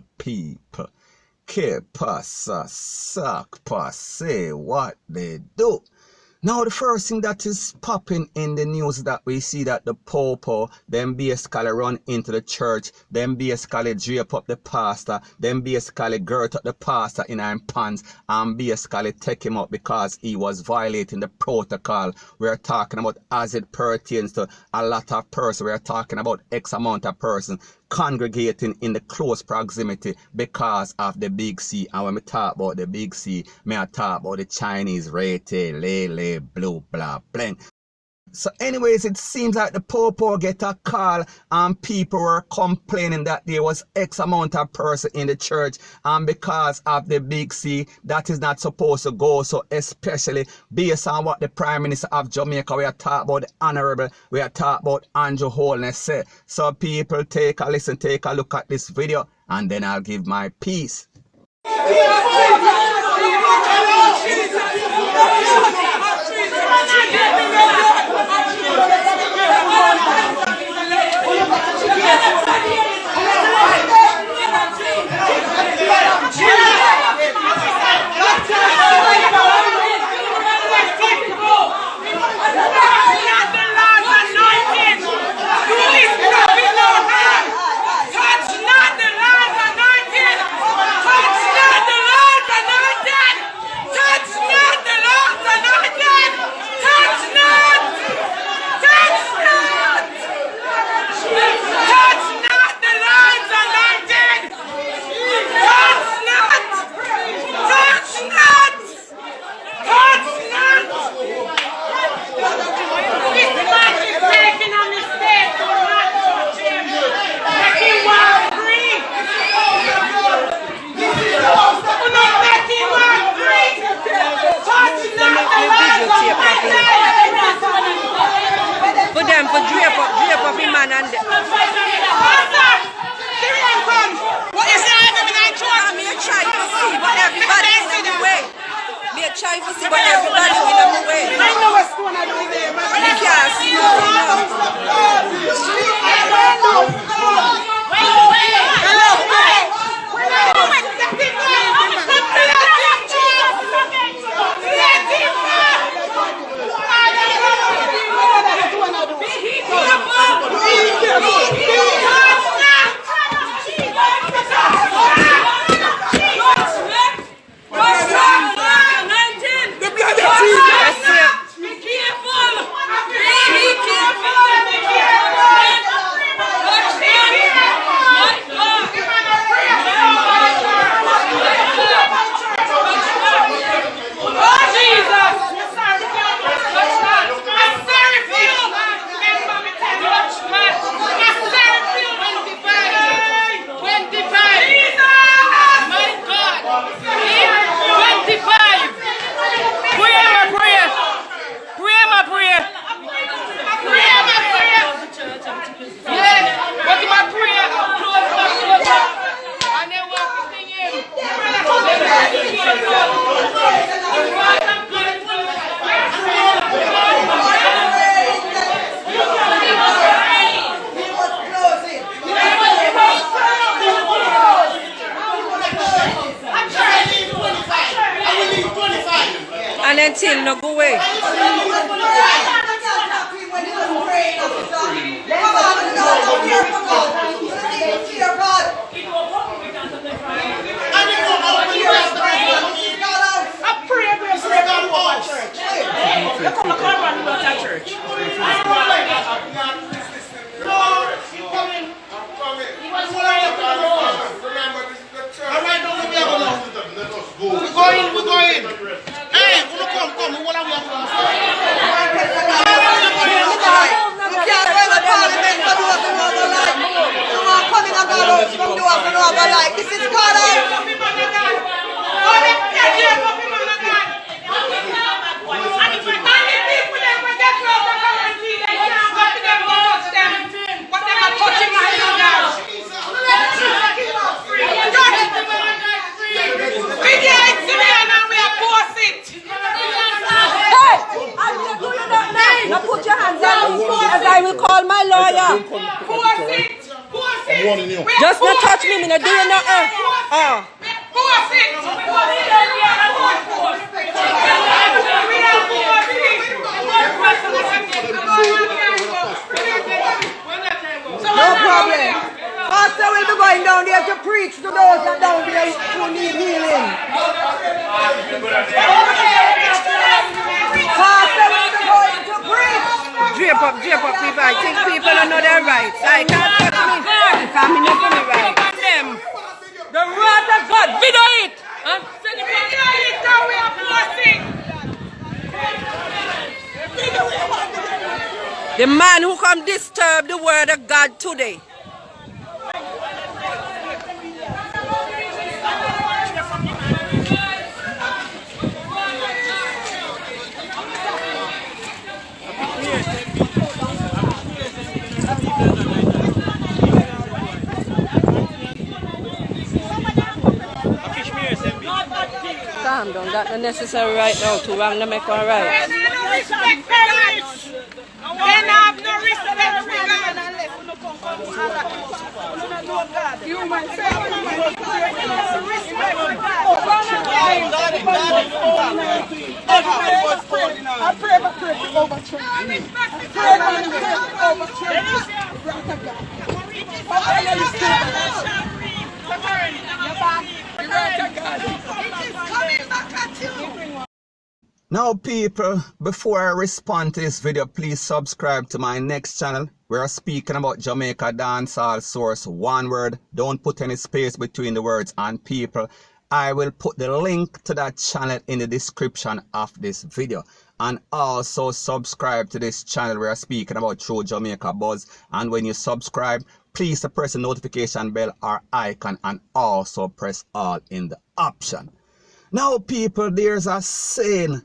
people. Que pasa, suck, say what they do. Now the first thing that is popping in the news that we see that the Popo, them basically run into the church, them basically drape up the pastor, them basically girt up the pastor in his pants and basically take him up because he was violating the protocol. We're talking about as it pertains to a lot of persons. We're talking about X amount of persons congregating in the close proximity because of the big C. And when we talk about the big C, I talk about the Chinese rete, lele, blue, blah, bling. So anyways, it seems like the Popo get a call and people were complaining that there was X amount of person in the church and because of the big C, that is not supposed to go. So especially based on what the Prime Minister of Jamaica, we are talking about the Honorable, we are talking about Andrew Holness say. So people take a listen, take a look at this video and then I'll give my piece. For them, for drape up him man and them. What is that? I mean, try to see, but everybody is in the way. Me try to see, but everybody is in the way. I know what's going on over there, man. You can't see and then till no go away. We're going. Hey, come. We want to I'm warning you. Just not touch me, no do you nothing. Oh. No problem. Pastor will be going down there to preach to those that down there who need healing. Pastor will be going to preach. Drape up, people. I think people don't know their rights. I can't touch me. Because me not for me right. Them. The word of God. Video it. And send it back. Video it now we are blessing. The man who come disturb the word of God today. Calm down, that's not necessary right now to wrong to make one right. They no respect parents. They have no respect for God unless you come from God. Human respect for God. I pray for prayer to overturn. Now people, before I respond to this video, please subscribe to my next channel. We are speaking about Jamaica dancehall source, one word. Don't put any space between the words. And people, I will put the link to that channel in the description of this video. And also subscribe to this channel. We are speaking about True Jamaica Buzz. And when you subscribe, please press the notification bell or icon and also press all in the option. Now people, there's a saying,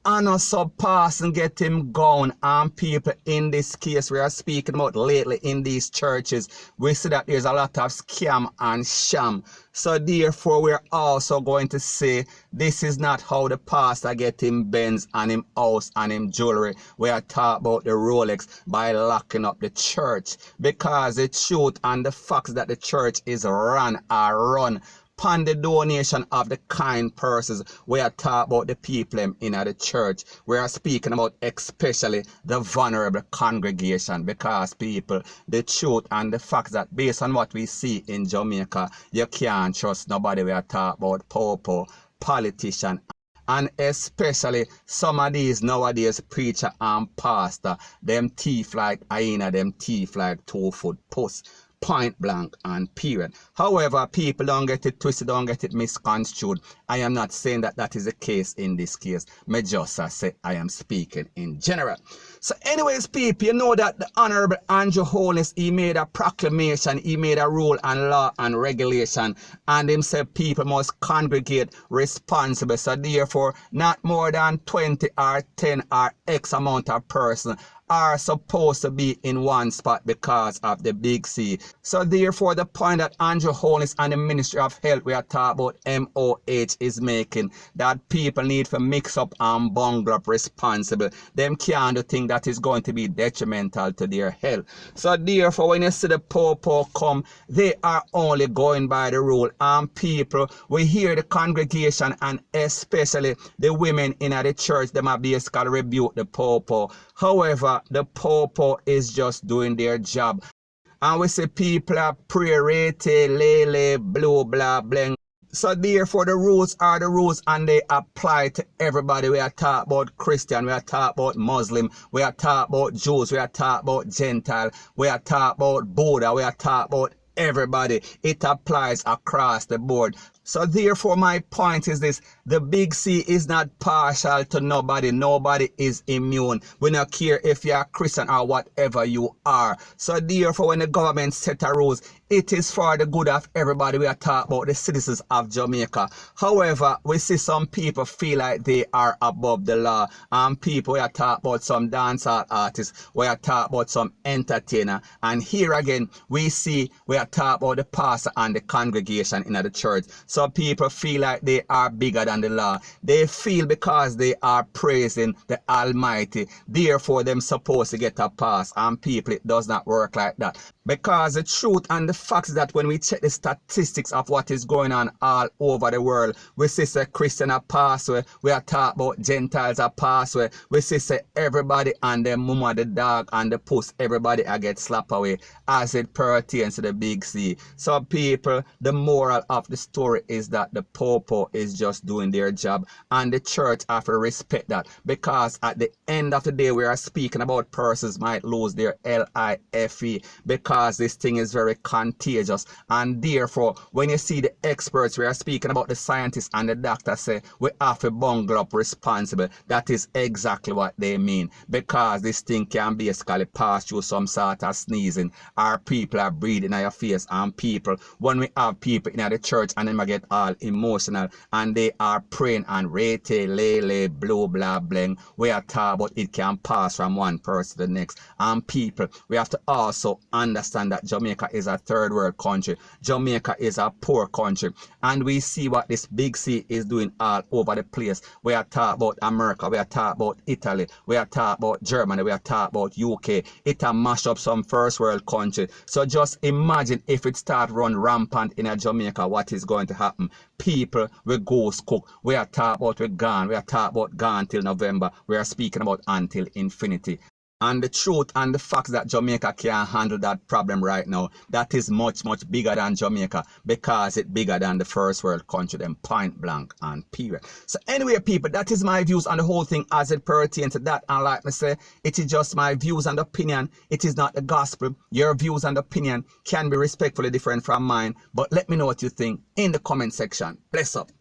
honor surpass and get him gone. And people, in this case we are speaking about lately in these churches, we see that there's a lot of scam and sham. So therefore we're also going to say this is not how the pastor get him Benz and him house and him jewelry. We are talking about the Rolex by locking up the church, because the truth and the facts that the church is run upon the donation of the kind persons. We are talking about the people in the church. We are speaking about especially the vulnerable congregation, because people, the truth and the fact that based on what we see in Jamaica, you can't trust nobody. We are talking about popo, politician, and especially some of these nowadays preacher and pastor, them thief like hyena, them thief like 2-foot puss. Point blank and period. However, people don't get it twisted, don't get it misconstrued. I am not saying that that is the case in this case. Me just say I am speaking in general. So anyways, people, you know that the Honorable Andrew Holness, he made a proclamation, he made a rule and law and regulation, and him said people must congregate responsible. So therefore, not more than 20 or 10 or X amount of person are supposed to be in one spot because of the big C. So therefore, the point that Andrew Holness and the Ministry of Health, we are talking about MOH, is making, that people need to mix up and bungle up responsible. Them can't do things that is going to be detrimental to their health. So therefore, when you see the popo come, they are only going by the rule. And people, we hear the congregation and especially the women in the church, them have basically rebuke the popo. However, the popo is just doing their job. And we see people are pre-rate, lele, blue, blah, bling. So therefore the rules are the rules and they apply to everybody. We are talking about Christian, we are talking about Muslim, we are talking about Jews, we are talking about Gentile, we are talking about Buddha, we are talking about everybody. It applies across the board. So therefore my point is this: the big C is not partial to nobody. Nobody is immune. We don't care if you are Christian or whatever you are. So therefore when the government set the rules, it is for the good of everybody. We are talking about the citizens of Jamaica. However, we see some people feel like they are above the law. And people, we are talking about some dancehall artists, we are talking about some entertainer. And here again, we are talking about the pastor and the congregation in the church. So people feel like they are bigger than the law. They feel because they are praising the Almighty, therefore them supposed to get a pass. And people, it does not work like that. Because the truth and the facts is that when we check the statistics of what is going on all over the world, we see say Christian are pass away, we are talking about Gentiles are pass away, we see say everybody and their mama, the dog and the puss, everybody are get slapped away as it pertains to the big C. So people, the moral of the story is that the Popo is just doing their job and the church have to respect that, because at the end of the day we are speaking about persons might lose their LIFE because this thing is very contagious, and therefore when you see the experts, we are speaking about the scientists and the doctors say we have to bungle up responsible. That is exactly what they mean, because this thing can basically pass through some sort of sneezing, or people are breathing in your face, and people, when we have people in the church and them get all emotional and they are praying and rete lele blue blah bling, we are talking about it can pass from one person to the next. And people, we have to also understand that Jamaica is a third world country. Jamaica is a poor country, and we see what this big C is doing all over the place. We are talking about America, we are talking about Italy, we are talking about Germany, we are talking about UK. It a mash up some first world country. So just imagine if it start run rampant in a Jamaica, what is going to happen? People will ghost cook. We are talking about we gone. We are talking about gone till November. We are speaking about until infinity. And the truth and the facts that Jamaica can't handle that problem right now, that is much, much bigger than Jamaica, because it's bigger than the first world country, them point blank and period. So anyway, people, that is my views on the whole thing as it pertains to that. And like I say, it is just my views and opinion. It is not the gospel. Your views and opinion can be respectfully different from mine. But let me know what you think in the comment section. Bless up.